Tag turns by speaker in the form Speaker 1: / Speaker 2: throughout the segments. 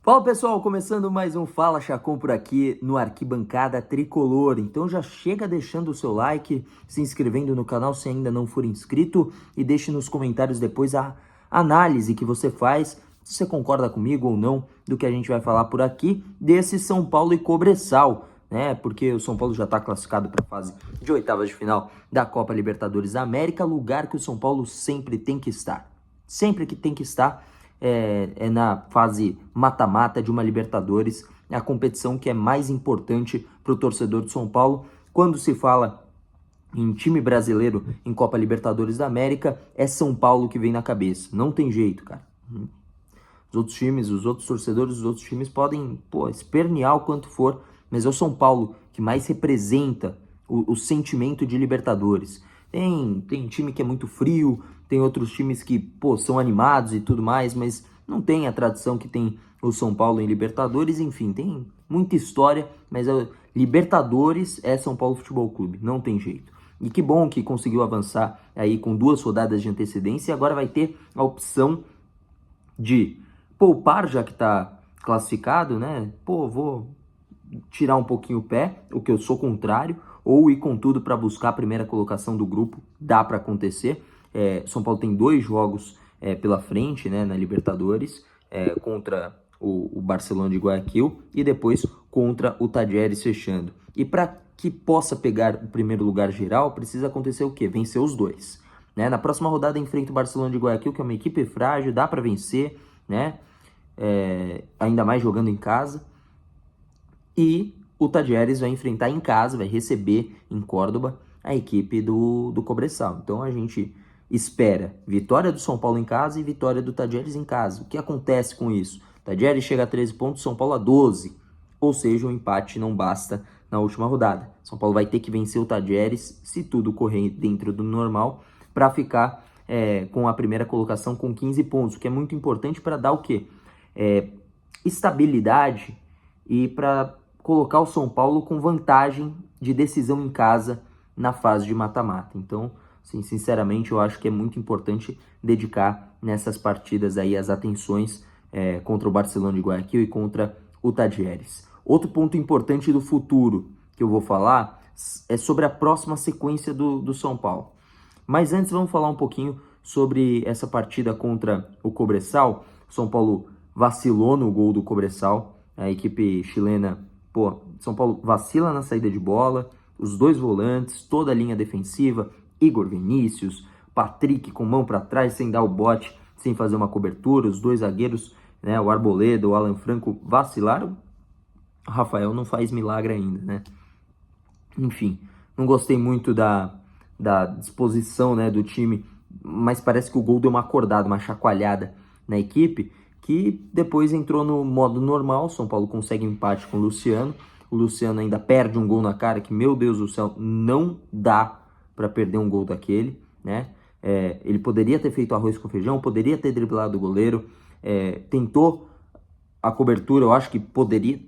Speaker 1: Fala pessoal, começando mais um Fala Chacon por aqui no Arquibancada Tricolor. Então já chega deixando o seu like, se inscrevendo no canal se ainda não for inscrito e deixe nos comentários depois a análise que você faz, se você concorda comigo ou não do que a gente vai falar por aqui desse São Paulo e Cobressal, né? Porque o São Paulo já está classificado para a fase de oitavas de final da Copa Libertadores da América, lugar que o São Paulo sempre tem que estar. Sempre que tem que estar. É na fase mata-mata de uma Libertadores, é a competição que é mais importante para o torcedor de São Paulo. Quando se fala em time brasileiro em Copa Libertadores da América, é São Paulo que vem na cabeça. Não tem jeito, cara. Os outros times, os outros torcedores dos outros times podem, espernear o quanto for, mas é o São Paulo que mais representa o sentimento de Libertadores. Tem time que é muito frio, tem outros times que, são animados e tudo mais, mas não tem a tradição que tem o São Paulo em Libertadores. Enfim, tem muita história, mas Libertadores é São Paulo Futebol Clube, não tem jeito. E que bom que conseguiu avançar aí com 2 rodadas de antecedência e agora vai ter a opção de poupar, já que está classificado, né? Vou tirar um pouquinho o pé, o que eu sou contrário, ou ir com tudo para buscar a primeira colocação do grupo, dá para acontecer. São Paulo tem 2 jogos pela frente, né, na Libertadores, contra o Barcelona de Guayaquil e depois contra o Talleres fechando. E para que possa pegar o primeiro lugar geral, precisa acontecer o quê? Vencer os 2. Né? Na próxima rodada enfrenta o Barcelona de Guayaquil, que é uma equipe frágil, dá para vencer, né? Ainda mais jogando em casa. E o Talleres vai enfrentar em casa, vai receber em Córdoba a equipe do Cobressal. Então a gente espera vitória do São Paulo em casa e vitória do Talleres em casa. O que acontece com isso? Talleres chega a 13 pontos, São Paulo a 12. Ou seja, o empate não basta na última rodada. São Paulo vai ter que vencer o Talleres, se tudo correr dentro do normal, para ficar com a primeira colocação com 15 pontos, o que é muito importante para dar o quê? Estabilidade e para colocar o São Paulo com vantagem de decisão em casa na fase de mata-mata. Então, sim, sinceramente, eu acho que é muito importante dedicar nessas partidas aí as atenções contra o Barcelona de Guayaquil e contra o Talleres. Outro ponto importante do futuro que eu vou falar é sobre a próxima sequência do São Paulo. Mas antes vamos falar um pouquinho sobre essa partida contra o Cobressal. O São Paulo vacilou no gol do Cobressal, a equipe chilena. São Paulo vacila na saída de bola, os 2 volantes, toda a linha defensiva, Igor Vinícius, Patrick com mão para trás, sem dar o bote, sem fazer uma cobertura, os 2 zagueiros, né, o Arboleda, o Alan Franco vacilaram. O Rafael não faz milagre ainda, né? Enfim, não gostei muito da disposição, né, do time, mas parece que o gol deu uma acordada, uma chacoalhada na equipe, que depois entrou no modo normal. São Paulo consegue um empate com o Luciano. O Luciano ainda perde um gol na cara, que, meu Deus do céu, não dá para perder um gol daquele, né? Ele poderia ter feito arroz com feijão, poderia ter driblado o goleiro, tentou a cobertura, eu acho que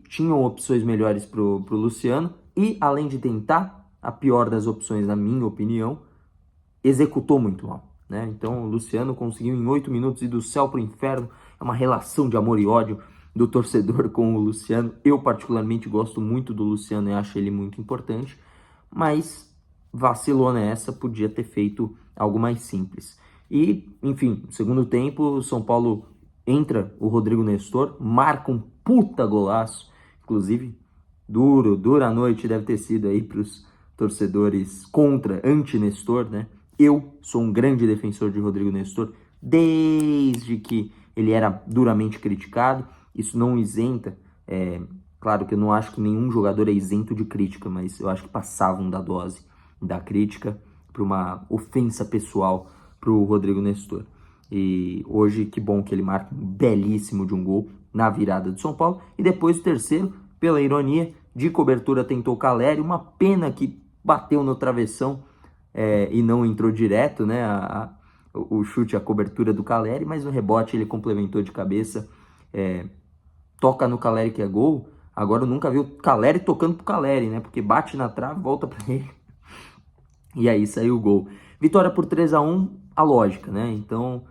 Speaker 1: tinham opções melhores pro Luciano, e além de tentar, a pior das opções, na minha opinião, executou muito mal. Né? Então o Luciano conseguiu em 8 minutos ir do céu para o inferno. É uma relação de amor e ódio do torcedor com o Luciano. Eu particularmente gosto muito do Luciano e acho ele muito importante, mas vacilou nessa, podia ter feito algo mais simples. E, enfim, no segundo tempo, o São Paulo entra o Rodrigo Nestor, marca um puta golaço, inclusive dura a noite deve ter sido aí para os torcedores anti-Nestor, né? Eu sou um grande defensor de Rodrigo Nestor, desde que ele era duramente criticado. Isso não isenta, claro que eu não acho que nenhum jogador é isento de crítica, mas eu acho que passavam da dose da crítica para uma ofensa pessoal para o Rodrigo Nestor. E hoje, que bom que ele marca um belíssimo de um gol na virada do São Paulo. E depois o terceiro, pela ironia, de cobertura tentou o Caleri, uma pena que bateu no travessão, e não entrou direto, né, o chute, a cobertura do Caleri, mas no rebote ele complementou de cabeça, toca no Caleri que é gol. Agora eu nunca vi o Caleri tocando pro Caleri, né, porque bate na trave, volta para ele, e aí saiu o gol. Vitória por 3-1, a lógica, né, então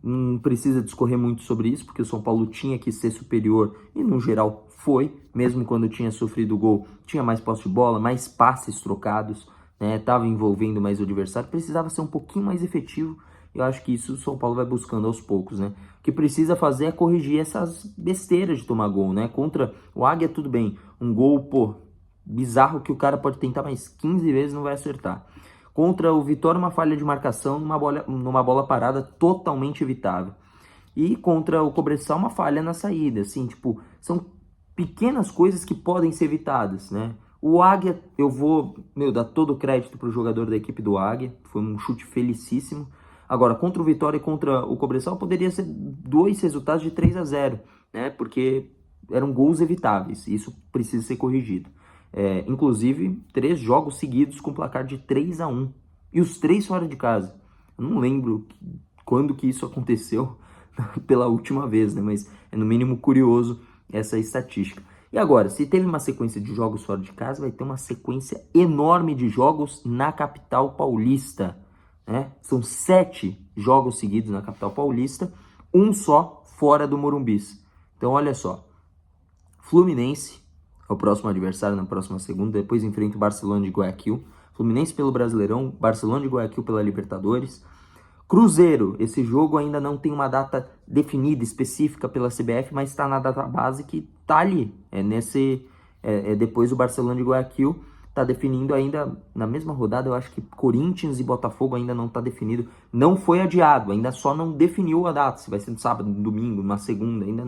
Speaker 1: não precisa discorrer muito sobre isso, porque o São Paulo tinha que ser superior e, no geral, foi. Mesmo quando tinha sofrido gol, tinha mais posse de bola, mais passes trocados, né? Estava envolvendo mais o adversário, precisava ser um pouquinho mais efetivo. Eu acho que isso o São Paulo vai buscando aos poucos, né? O que precisa fazer é corrigir essas besteiras de tomar gol, né? Contra o Águia, tudo bem. Um gol, pô, bizarro que o cara pode tentar mais 15 vezes e não vai acertar. Contra o Vitória, uma falha de marcação numa bola parada totalmente evitável. E contra o Cobressal, uma falha na saída, assim, tipo, são pequenas coisas que podem ser evitadas, né? O Águia, eu vou, dar todo o crédito pro jogador da equipe do Águia, foi um chute felicíssimo. Agora, contra o Vitória e contra o Cobressal, poderia ser 2 resultados de 3-0, né? Porque eram gols evitáveis, e isso precisa ser corrigido. Inclusive, 3 jogos seguidos com placar de 3-1, e os 3 fora de casa. Eu não lembro quando que isso aconteceu pela última vez, né? Mas é no mínimo curioso essa estatística. E agora, se teve uma sequência de jogos fora de casa, vai ter uma sequência enorme de jogos na capital paulista, né? São 7 jogos seguidos na capital paulista, um só fora do Morumbis. Então, olha só, Fluminense é o próximo adversário na próxima segunda, depois enfrenta o Barcelona de Guayaquil. Fluminense pelo Brasileirão, Barcelona de Guayaquil pela Libertadores. Cruzeiro, esse jogo ainda não tem uma data definida, específica pela CBF, mas está na data base que está ali. Depois o Barcelona de Guayaquil está definindo ainda, na mesma rodada, eu acho que Corinthians e Botafogo ainda não está definido. Não foi adiado, ainda só não definiu a data, se vai ser no sábado, no domingo, na segunda, ainda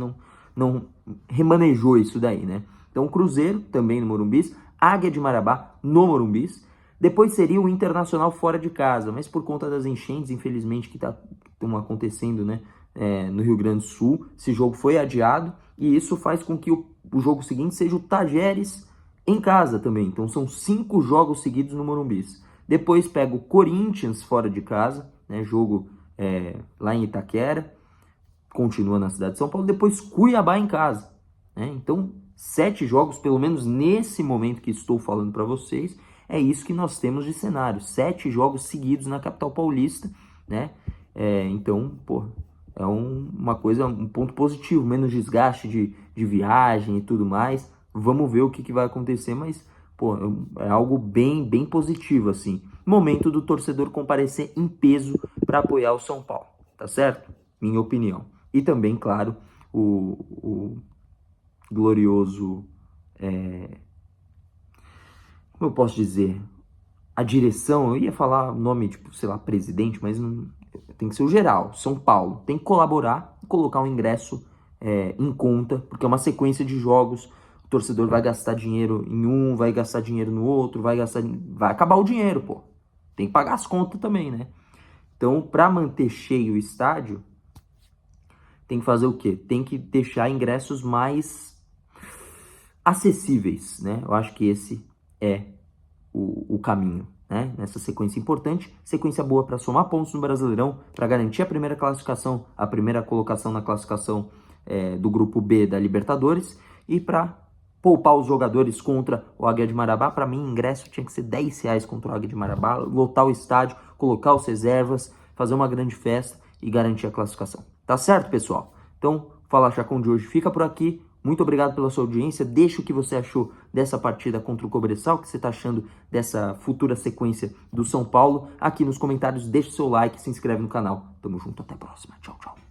Speaker 1: não remanejou isso daí, né? Então Cruzeiro, também no Morumbis, Águia de Marabá, no Morumbis. Depois seria o Internacional fora de casa, mas por conta das enchentes, infelizmente, que estão acontecendo, né, no Rio Grande do Sul, esse jogo foi adiado, e isso faz com que o jogo seguinte seja o Tajeres em casa também. Então são 5 jogos seguidos no Morumbis. Depois pega o Corinthians fora de casa, né, jogo lá em Itaquera, continua na cidade de São Paulo. Depois Cuiabá em casa, né? Então 7 jogos, pelo menos nesse momento que estou falando para vocês. É isso que nós temos de cenário, 7 jogos seguidos na capital paulista, né? Então, pô, é uma coisa, um ponto positivo, menos desgaste de viagem e tudo mais. Vamos ver o que vai acontecer, mas, pô, é algo bem, bem positivo, assim. Momento do torcedor comparecer em peso para apoiar o São Paulo, tá certo? Minha opinião. E também, claro, o glorioso... como eu posso dizer, a direção, eu ia falar o nome, tipo, sei lá, presidente, mas não, tem que ser o geral, São Paulo, tem que colaborar e colocar um ingresso em conta, porque é uma sequência de jogos, o torcedor vai gastar dinheiro em um, vai gastar dinheiro no outro, vai acabar o dinheiro, pô, tem que pagar as contas também, né? Então, para manter cheio o estádio, tem que fazer o quê? Tem que deixar ingressos mais acessíveis, né? Eu acho que esse é o caminho, né? Nessa sequência importante, sequência boa para somar pontos no Brasileirão, para garantir a primeira classificação, a primeira colocação na classificação do grupo B da Libertadores, e para poupar os jogadores contra o Águia de Marabá. Para mim, ingresso tinha que ser R$10 contra o Águia de Marabá, lotar o estádio, colocar os reservas, fazer uma grande festa e garantir a classificação. Tá certo, pessoal? Então, o Fala Chacon de hoje fica por aqui. Muito obrigado pela sua audiência. Deixa o que você achou dessa partida contra o Cobressal, o que você está achando dessa futura sequência do São Paulo. Aqui nos comentários, deixa o seu like, se inscreve no canal. Tamo junto, até a próxima. Tchau, tchau.